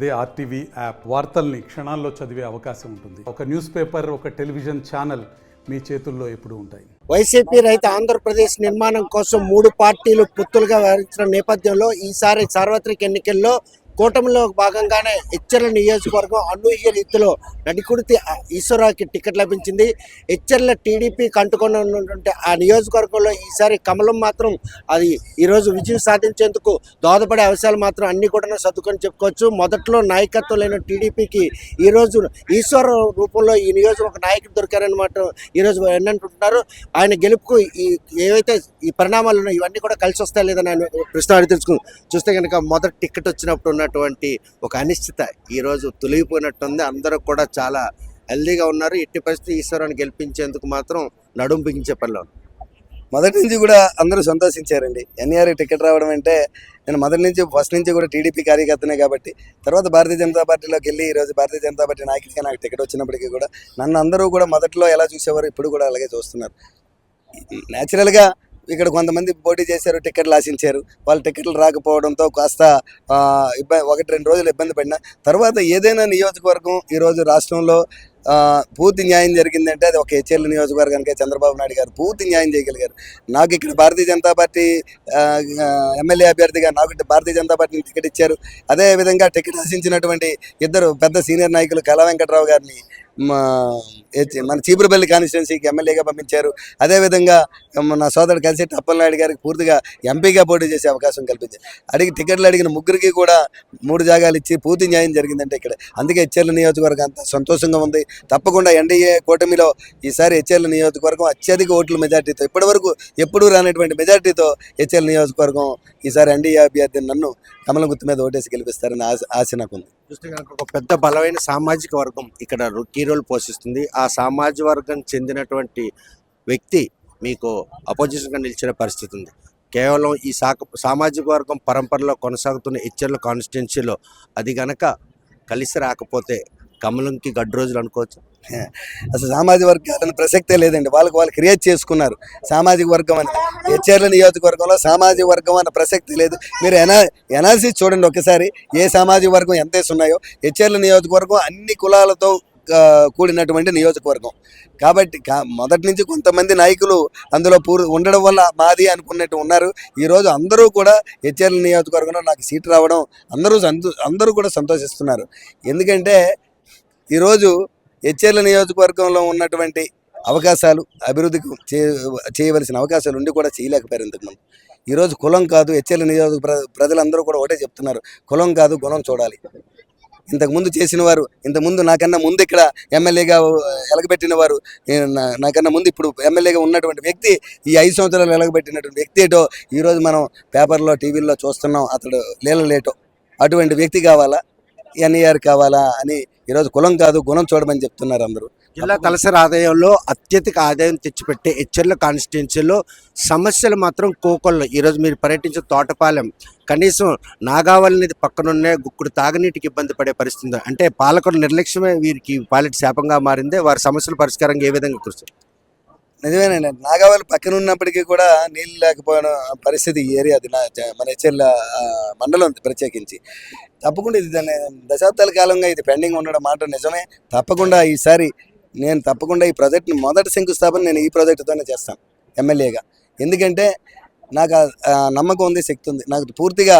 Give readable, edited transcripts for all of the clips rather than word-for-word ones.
అదే RTV app వార్తల్ని క్షణాల్లో చదివే అవకాశం ఉంటుంది. ఒక న్యూస్ పేపర్, ఒక టెలివిజన్ ఛానల్ మీ చేతుల్లో ఎప్పుడూ ఉంటాయి. వైసీపీ రహిత ఆంధ్రప్రదేశ్ నిర్మాణం కోసం 3 పార్టీలు పొత్తులుగా వ్యవహరించిన నేపథ్యంలో ఈసారి సార్వత్రిక ఎన్నికల్లో కూటమిలో భాగంగానే ఎచ్చెర్ల నియోజకవర్గం అనూహ్య రీతిలో నడికుడితి ఈశ్వరరావుకి టికెట్ లభించింది. ఎచ్చెర్ల టీడీపీ కంటుకొని ఉన్నటువంటి ఆ నియోజకవర్గంలో ఈసారి కమలం మాత్రం అది ఈరోజు విజయం సాధించేందుకు దోహదపడే అవకాశాలు మాత్రం అన్ని కూడా సర్దుకొని చెప్పుకోవచ్చు. మొదట్లో నాయకత్వం లేని టీడీపీకి ఈరోజు ఈశ్వరరావు రూపంలో ఈ నియోజకవర్గ నాయకుడు దొరికారనమాట ఈరోజు ఏంటంటున్నారు. ఆయన గెలుపుకు ఏవైతే ఈ పరిణామాలు ఉన్నాయో ఇవన్నీ కూడా కలిసి వస్తాయి లేదని ఆయన ప్రశ్న అడిగి తెలుసుకుని చూస్తే కనుక మొదటి టికెట్ వచ్చినప్పుడు ఉన్నటువంటి ఒక అనిశ్చిత ఈరోజు తొలగిపోయినట్టుంది. అందరూ కూడా చాలా హెల్దీగా ఉన్నారు. ఎట్టి పరిస్థితి ఈశ్వరాన్ని గెలిపించేందుకు మాత్రం నడుము బిగించే పనిలో మొదటి నుంచి కూడా అందరూ సంతోషించారండి. ఎన్ఆర్ టికెట్ రావడం అంటే నేను ఫస్ట్ నుంచి కూడా టీడీపీ కార్యకర్తనే కాబట్టి తర్వాత భారతీయ జనతా పార్టీలోకి వెళ్ళి ఈరోజు భారతీయ జనతా పార్టీ నాయకుడిగా నాకు టికెట్ వచ్చినప్పటికీ కూడా నన్ను అందరూ కూడా మొదట్లో ఎలా చూసేవారు ఇప్పుడు కూడా అలాగే చూస్తున్నారు. న్యాచురల్గా ఇక్కడ కొంతమంది పోటీ చేశారు, టికెట్లు ఆశించారు. వాళ్ళు టికెట్లు రాకపోవడంతో కాస్త 1-2 రోజులు ఇబ్బంది పడినా తర్వాత ఏదైనా నియోజకవర్గం ఈరోజు రాష్ట్రంలో పూర్తి న్యాయం జరిగిందంటే అది ఒక ఎచ్చెర్ల నియోజకవర్గానికే చంద్రబాబు నాయుడు గారు పూర్తి న్యాయం చేయగలిగారు. నాకు ఇక్కడ భారతీయ జనతా పార్టీ ఎమ్మెల్యే అభ్యర్థిగా నాకు భారతీయ జనతా పార్టీని టికెట్ ఇచ్చారు. అదేవిధంగా టికెట్ ఆశించినటువంటి ఇద్దరు పెద్ద సీనియర్ నాయకులు కళా వెంకట్రావు గారిని మన చీపురుపల్లి కాన్స్టిట్యున్సీకి ఎమ్మెల్యేగా పంపించారు. అదేవిధంగా నా సోదరుడు కలిసెట్టి అప్పలనాయుడు గారికి పూర్తిగా ఎంపీగా పోటీ చేసే అవకాశం కల్పించారు. టికెట్లు అడిగిన ముగ్గురికి కూడా 3 జాగాలు ఇచ్చి పూర్తి న్యాయం జరిగిందంటే ఇక్కడ అందుకే ఎచ్చెర్ల నియోజకవర్గం అంతా సంతోషంగా ఉంది. తప్పకుండా ఎన్డీఏ కూటమిలో ఈసారి ఎచ్చెర్ల నియోజకవర్గం అత్యధిక ఓట్ల మెజార్టీతో ఇప్పటివరకు ఎప్పుడూ రానటువంటి మెజార్టీతో ఎచ్చెర్ల నియోజకవర్గం ఈసారి ఎన్డీఏ అభ్యర్థిని నన్ను కమలం గుర్తు మీద ఓటేసి గెలిపిస్తారని ఆశ నాకుంది. చూస్తే కనుక ఒక పెద్ద బలమైన సామాజిక వర్గం ఇక్కడ కీ రోల్ పోషిస్తుంది. ఆ సామాజిక వర్గం చెందినటువంటి వ్యక్తి మీకు అపోజిషన్గా నిలిచిన పరిస్థితి ఉంది. కేవలం ఈ సామాజిక వర్గం పరంపరలో కొనసాగుతున్న ఎచ్చెర్ల కాన్స్టిట్యున్సీలో అది గనక కలిసి రాకపోతే కమలంకి గడ్డు రోజులు అనుకోవచ్చు. అసలు సామాజిక వర్గాలను ప్రసక్తే లేదండి. వాళ్ళు క్రియేట్ చేసుకున్నారు సామాజిక వర్గం అని. ఎచ్చెర్ల నియోజకవర్గంలో సామాజిక వర్గం అన్న ప్రసక్తి లేదు. మీరు ఎనాలిసిస్ చూడండి ఒకసారి, ఏ సామాజిక వర్గం ఎంత ఉన్నాయో. ఎచ్చెర్ల నియోజకవర్గం అన్ని కులాలతో కూడినటువంటి నియోజకవర్గం కాబట్టి మొదటి నుంచి కొంతమంది నాయకులు అందులో ఉండడం వల్ల మాది అనుకున్నట్టు ఉన్నారు. ఈరోజు అందరూ కూడా ఎచ్చెర్ల నియోజకవర్గంలో నాకు సీటు రావడం అందరూ కూడా సంతోషిస్తున్నారు. ఎందుకంటే ఈరోజు ఎచ్చెర్ల నియోజకవర్గంలో ఉన్నటువంటి అవకాశాలు అభివృద్ధికి చేయవలసిన అవకాశాలు ఉండి కూడా చేయలేకపోయారు ఇంతకుముందు. ఈరోజు కులం కాదు, ఎచ్చెర్ల నియోజక ప్రజలందరూ కూడా ఒకటే చెప్తున్నారు, కులం కాదు గుణం చూడాలి. ఇంతకుముందు చేసిన వారు, ఇంతకుముందు నాకన్నా ముందు ఇక్కడ ఎమ్మెల్యేగా ఎలగబెట్టిన వారు, నాకన్నా ముందు ఇప్పుడు ఎమ్మెల్యేగా ఉన్నటువంటి వ్యక్తి, ఈ 5 సంవత్సరాలు ఎలగబెట్టినటువంటి వ్యక్తి ఏటో ఈరోజు మనం పేపర్లో టీవీల్లో చూస్తున్నాం. అతడు లేటో అటువంటి వ్యక్తి కావాలా, ఎన్ఈఆర్ కావాలా అని ఈరోజు కులం కాదు గుణం చూడమని చెప్తున్నారు అందరూ. జిల్లా తలసరి ఆదాయంలో అత్యధిక ఆదాయం తెచ్చిపెట్టే ఎచ్చెర్ల కాన్స్టిట్యున్సీలో సమస్యలు మాత్రం కోకొల్లో. ఈరోజు మీరు పర్యటించిన తోటపాలెం కనీసం నాగావళినిది పక్కనున్నే గుక్కుడు తాగునీటికి ఇబ్బంది పడే పరిస్థితి. అంటే పాలకుల నిర్లక్ష్యమే వీరికి పాలిటి శాపంగా మారిందే. వారి సమస్యల పరిష్కారంగా ఏ విధంగా కృషి? నిజమేనండి. నాగావళి పక్కన ఉన్నప్పటికీ కూడా నీళ్ళు లేకపోయిన పరిస్థితి ఈ ఏరియా, అది మన ఎచ్చెర్ల మండలం ప్రత్యేకించి. తప్పకుండా ఇది దశాబ్దాల కాలంగా ఇది పెండింగ్ ఉండడం మాట నిజమే. తప్పకుండా ఈసారి నేను ఈ ప్రాజెక్ట్ని మొదటి శంకుస్థాపన నేను ఈ ప్రాజెక్టుతోనే చేస్తాను ఎమ్మెల్యేగా. ఎందుకంటే నాకు నమ్మకం ఉంది, శక్తి ఉంది. నాకు పూర్తిగా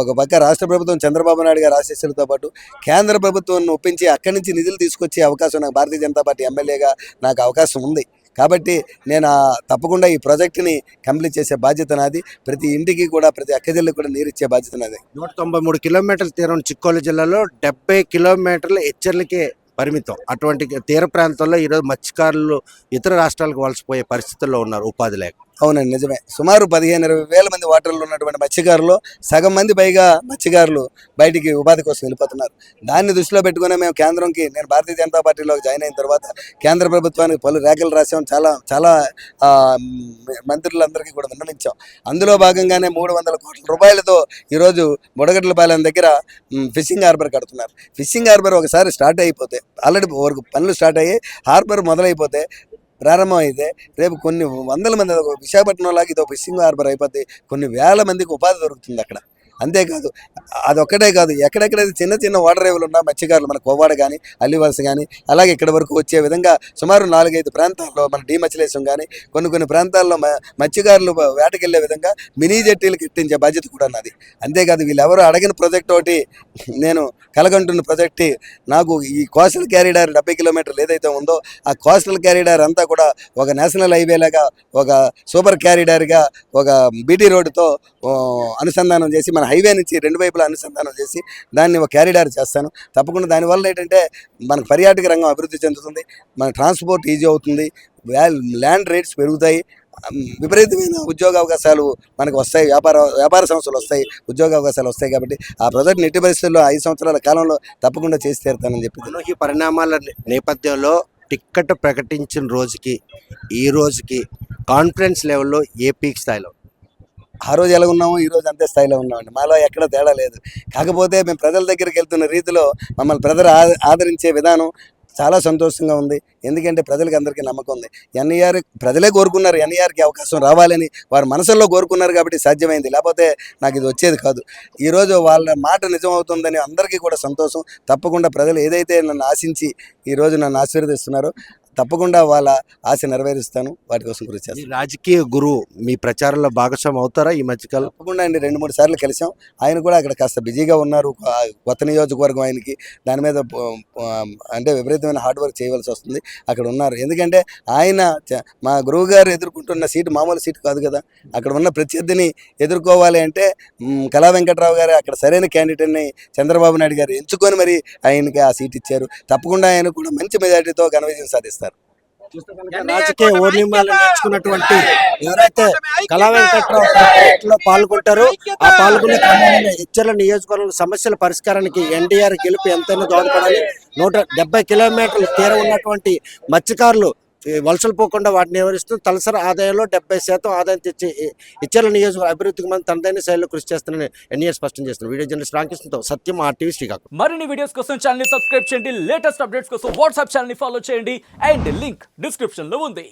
ఒక పక్క రాష్ట్ర ప్రభుత్వం చంద్రబాబు నాయుడు గారి ఆశీస్సులతో పాటు కేంద్ర ప్రభుత్వాన్ని ఒప్పించి అక్కడి నుంచి నిధులు తీసుకొచ్చే అవకాశం నాకు భారతీయ జనతా పార్టీ ఎమ్మెల్యేగా నాకు అవకాశం ఉంది. కాబట్టి నేను తప్పకుండా ఈ ప్రాజెక్టుని కంప్లీట్ చేసే బాధ్యత నాది. ప్రతి ఇంటికి కూడా, ప్రతి అక్కజిల్లకు కూడా నీరు ఇచ్చే బాధ్యత నాది. 193 కిలోమీటర్ల తీరం చిక్కోలు జిల్లాలో 70 కిలోమీటర్ల ఎచ్చెర్లకే పరిమితం. అటువంటి తీర ప్రాంతాల్లో ఈరోజు మత్స్యకారులు ఇతర రాష్ట్రాలకు వలసపోయే పరిస్థితుల్లో ఉన్నారు ఉపాధి లేక. అవునండి, నిజమే. సుమారు 15-20 వేల మంది వాటర్లో ఉన్నటువంటి మత్స్యకారులు సగం మంది పైగా మత్స్యకారులు బయటికి ఉపాధి కోసం వెళ్ళిపోతున్నారు. దాన్ని దృష్టిలో పెట్టుకునే మేము కేంద్రంకి, నేను భారతీయ జనతా పార్టీలోకి జాయిన్ అయిన తర్వాత కేంద్ర ప్రభుత్వానికి పలు రేఖలు రాసాం. చాలా మంత్రులందరికీ కూడా విన్నవించాం. అందులో భాగంగానే 300 కోట్ల రూపాయలతో ఈరోజు బుడగట్లపాలెం దగ్గర ఫిషింగ్ హార్బర్ కడుతున్నారు. ఫిషింగ్ హార్బర్ ఒకసారి స్టార్ట్ అయిపోతే, ఆల్రెడీ పనులు స్టార్ట్ అయ్యి హార్బర్ మొదలైపోతే, ప్రారంభం అయితే రేపు కొన్ని వందల మంది, విశాఖపట్నం లాగా ఇదో ఫిషింగ్ హార్బర్ అయిపోతే కొన్ని వేల మందికి ఉపాధి దొరుకుతుంది అక్కడ. అంతేకాదు అదొక్కటే కాదు, ఎక్కడెక్కడైతే చిన్న చిన్న వాటర్ రేవులు ఉన్నా మత్స్యకారులు మన కోవాడ కానీ అల్లివలస కానీ అలాగే ఇక్కడ వరకు వచ్చే విధంగా సుమారు 4-5 ప్రాంతాల్లో మన డీమచిలేశం కానీ కొన్ని ప్రాంతాల్లో మత్స్యకారులు వేటకెళ్లే విధంగా మినీ జెట్టీలు కట్టించే బాధ్యత కూడా నాది. అంతేకాదు వీళ్ళెవరూ అడగిన ప్రాజెక్ట్ ఒకటి నేను కలగంటున్న ప్రాజెక్ట్, నాకు ఈ కోస్టల్ క్యారిడార్ 70 కిలోమీటర్లు ఏదైతే ఉందో ఆ కోస్టల్ క్యారిడార్ అంతా కూడా ఒక నేషనల్ హైవేలాగా, ఒక సూపర్ క్యారిడార్గా, ఒక బీటీ రోడ్డుతో అనుసంధానం చేసి మన హైవే నుంచి 2 వైపులా అనుసంధానం చేసి దాన్ని ఒక క్యారిడార్ చేస్తాను. తప్పకుండా దానివల్ల ఏంటంటే మనకు పర్యాటక రంగం అభివృద్ధి చెందుతుంది, మన ట్రాన్స్పోర్ట్ ఈజీ అవుతుంది, ల్యాండ్ రేట్స్ పెరుగుతాయి, విపరీతమైన ఉద్యోగ అవకాశాలు మనకు వస్తాయి, వ్యాపార సంస్థలు వస్తాయి, ఉద్యోగ అవకాశాలు వస్తాయి. కాబట్టి ఆ ప్రాజెక్ట్ ఎట్టి పరిస్థితుల్లో 5 సంవత్సరాల కాలంలో తప్పకుండా చేసి తీరుతానని చెప్పి ఈ పరిణామాల నేపథ్యంలో టిక్కెట్ ప్రకటించిన రోజుకి ఈ రోజుకి కాన్ఫిడెన్స్ లెవెల్లో ఏ పీక్ స్థాయిలో? ఆ రోజు ఎలా ఉన్నాము, ఈ రోజు అంతే స్థాయిలో ఉన్నామండి. మాలో ఎక్కడ తేడా లేదు. కాకపోతే మేము ప్రజల దగ్గరికి వెళ్తున్న రీతిలో మమ్మల్ని ప్రజలు ఆదరించే విధానం చాలా సంతోషంగా ఉంది. ఎందుకంటే ప్రజలకి అందరికీ నమ్మకం ఉంది. ఎన్ఈఆర్ ప్రజలే కోరుకున్నారు, ఎన్ఈఆర్కి అవకాశం రావాలని వారు మనసుల్లో కోరుకున్నారు కాబట్టి సాధ్యమైంది, లేకపోతే నాకు ఇది వచ్చేది కాదు. ఈరోజు వాళ్ళ మాట నిజం అవుతుందని అందరికీ కూడా సంతోషం. తప్పకుండా ప్రజలు ఏదైతే నన్ను ఆశించి ఈరోజు నన్ను ఆశీర్వదిస్తున్నారో తప్పకుండా వాళ్ళ ఆశ నెరవేరుస్తాను, వాటి కోసం కృషి చేస్తాను. రాజకీయ గురువు మీ ప్రచారంలో భాగస్వామి అవుతారా ఈ మధ్యకాలం? తప్పకుండా అండి, 2-3 సార్లు కలిసాం. ఆయన కూడా అక్కడ కాస్త బిజీగా ఉన్నారు, కొత్త నియోజకవర్గం ఆయనకి, దాని మీద అంటే విపరీతమైన హార్డ్ వర్క్ చేయవలసి వస్తుంది. అక్కడ ఉన్నారు. ఎందుకంటే ఆయన మా గురువు గారు ఎదుర్కొంటున్న సీటు మామూలు సీటు కాదు కదా. అక్కడ ఉన్న ప్రత్యర్థిని ఎదుర్కోవాలి అంటే కళా వెంకట్రావు గారు అక్కడ సరైన క్యాండిడేట్ని చంద్రబాబు నాయుడు గారు ఎంచుకొని మరి ఆయనకి ఆ సీట్ ఇచ్చారు. తప్పకుండా ఆయన కూడా మంచి మెజార్టీతో ఘన విజయం సాధిస్తారు. రాజకీయ ఓర్నిమాలు నేర్చుకున్నటువంటి ఎవరైతే కళా వెంకట్రావు లో పాల్గొంటారో ఆ పాల్గొనే క్రమంలో ఇచ్చర్ల నియోజకవర్గం సమస్యల పరిష్కారానికి ఎన్డీఆర్ గెలుపు ఎంతైనా దోహదపడాలి. 170 కిలోమీటర్ల తీరం ఉన్నటువంటి మత్స్యకారులు వలసలు పోకుండా వాటిని నిర్వహిస్తూ తలసరి ఆదాయంలో 70% ఆదాయం తెచ్చి ఇచ్చర్ల నియోజకవర్గ అభివృద్ధికి మనం తనదైన శైలిలో కృషి చేస్తానని ఎన్ఈఆర్ స్పష్టం చేస్తున్నారు. వీడియో జర్నలిస్ట్ రామకృష్ణతో సత్యం, RTV శ్రీకాకుళం. మరిన్ని వీడియోస్ కోసం ఛానల్ ని సబ్స్క్రైబ్ చేయండి, లేటెస్ట్ అప్డేట్స్ కోసం వాట్సాప్ ఛానల్ ని ఫాలో చేయండి అండ్ లింక్ డిస్క్రిప్షన్ లో ఉంది.